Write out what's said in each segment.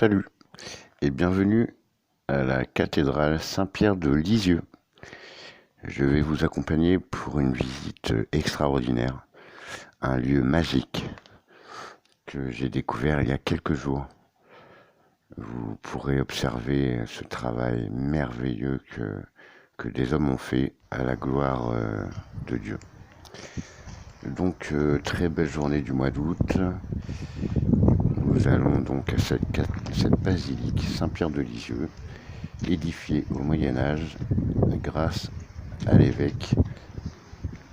Salut et bienvenue à la cathédrale Saint-Pierre de Lisieux. Je vais vous accompagner pour une visite extraordinaire, un lieu magique que j'ai découvert il y a quelques jours. Vous pourrez observer ce travail merveilleux que des hommes ont fait à la gloire de Dieu. Donc, très belle journée du mois d'août. Nous allons donc à cette basilique Saint-Pierre de Lisieux, édifiée au Moyen-Âge grâce à l'évêque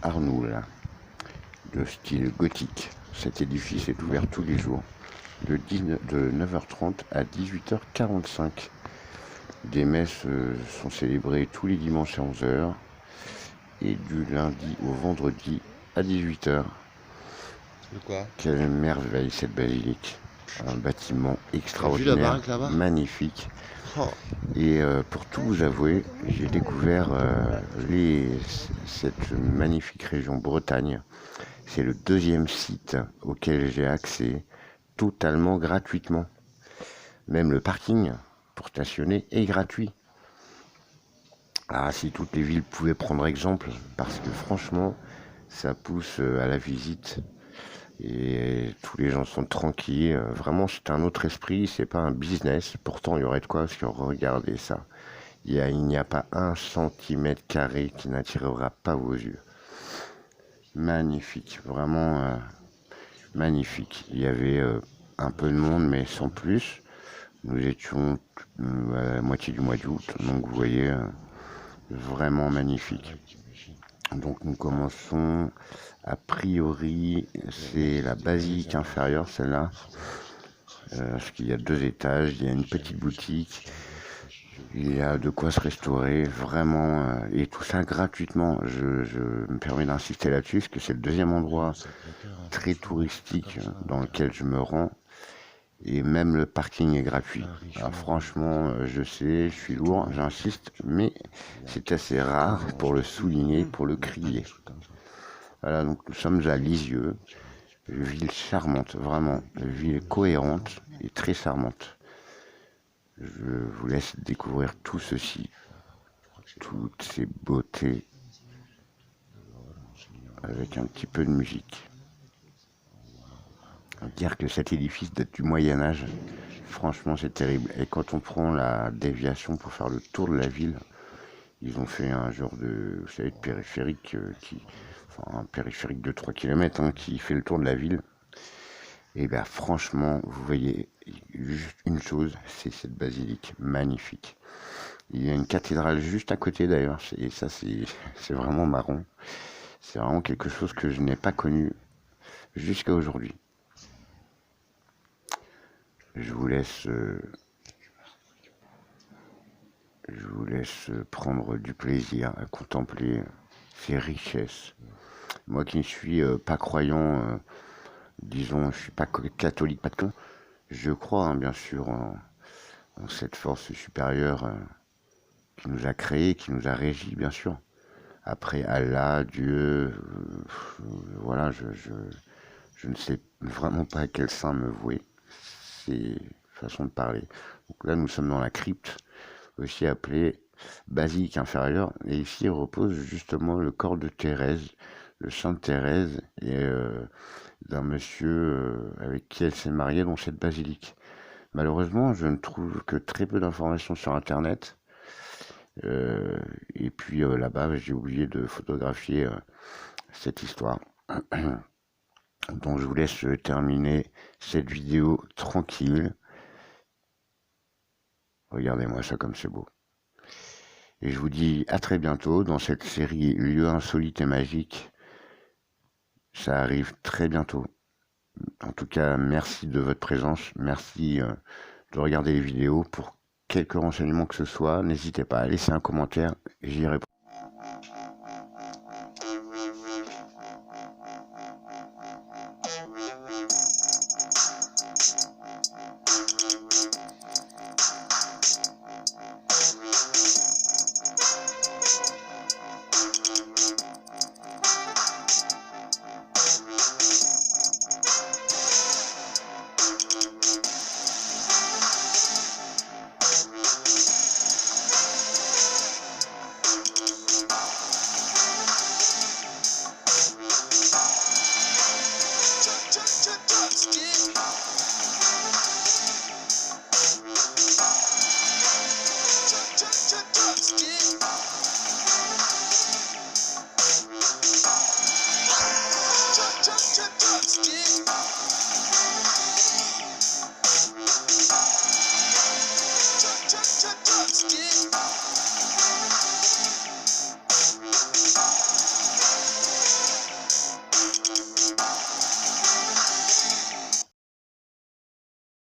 Arnoul, de style gothique. Cet édifice est ouvert tous les jours de 9h30 à 18h45. Des messes sont célébrées tous les dimanches à 11h et du lundi au vendredi à 18h. Quelle merveille cette basilique! Un bâtiment extraordinaire, magnifique. Et pour tout vous avouer, j'ai découvert cette magnifique région Bretagne. C'est le deuxième site auquel j'ai accès totalement gratuitement. Même le parking pour stationner est gratuit. Ah, si toutes les villes pouvaient prendre exemple, parce que franchement, ça pousse à la visite. Et tous les gens sont tranquilles. Vraiment, c'est un autre esprit, c'est pas un business. Pourtant, il y aurait de quoi, parce que regardez ça. Il n'y a pas 1 cm² qui n'attirera pas vos yeux. Magnifique, vraiment magnifique. Il y avait un peu de monde, mais sans plus. Nous étions à la moitié du mois d'août, donc vous voyez, vraiment magnifique. Donc nous commençons, a priori, c'est la basilique inférieure, celle-là, parce qu'il y a 2 étages, il y a une petite boutique, il y a de quoi se restaurer, vraiment, et tout ça gratuitement. Je me permets d'insister là-dessus, parce que c'est le deuxième endroit très touristique dans lequel je me rends, et même le parking est gratuit. Alors franchement, je sais, je suis lourd, j'insiste, mais c'est assez rare pour le souligner, pour le crier. Voilà, donc nous sommes à Lisieux, ville charmante, vraiment, ville cohérente et très charmante. Je vous laisse découvrir tout ceci, toutes ces beautés, avec un petit peu de musique. Dire que cet édifice date du Moyen-Âge, franchement c'est terrible. Et quand on prend la déviation pour faire le tour de la ville, ils ont fait un genre de, vous savez, de périphérique, un périphérique de 3 km qui fait le tour de la ville. Et bien franchement, vous voyez juste une chose, c'est cette basilique magnifique. Il y a une cathédrale juste à côté d'ailleurs, et ça c'est vraiment marrant. C'est vraiment quelque chose que je n'ai pas connu jusqu'à aujourd'hui. Je vous laisse prendre du plaisir à contempler ces richesses. Moi qui ne suis pas croyant, disons, je suis pas catholique, pas de con, je crois bien sûr en cette force supérieure qui nous a créés, qui nous a régis, bien sûr. Après Allah, Dieu, voilà, je ne sais vraiment pas à quel saint me vouer. C'est façon de parler. Donc là, nous sommes dans la crypte, aussi appelée basilique inférieure, et ici repose justement le corps de Thérèse, de Sainte Thérèse, et d'un monsieur avec qui elle s'est mariée dans cette basilique. Malheureusement, je ne trouve que très peu d'informations sur Internet. Et puis là-bas, j'ai oublié de photographier cette histoire. Donc je vous laisse terminer cette vidéo tranquille. Regardez-moi ça comme c'est beau. Et je vous dis à très bientôt dans cette série Lieux insolites et magiques. Ça arrive très bientôt. En tout cas, merci de votre présence. Merci de regarder les vidéos. Pour quelques renseignements que ce soit, n'hésitez pas à laisser un commentaire. J'y réponds.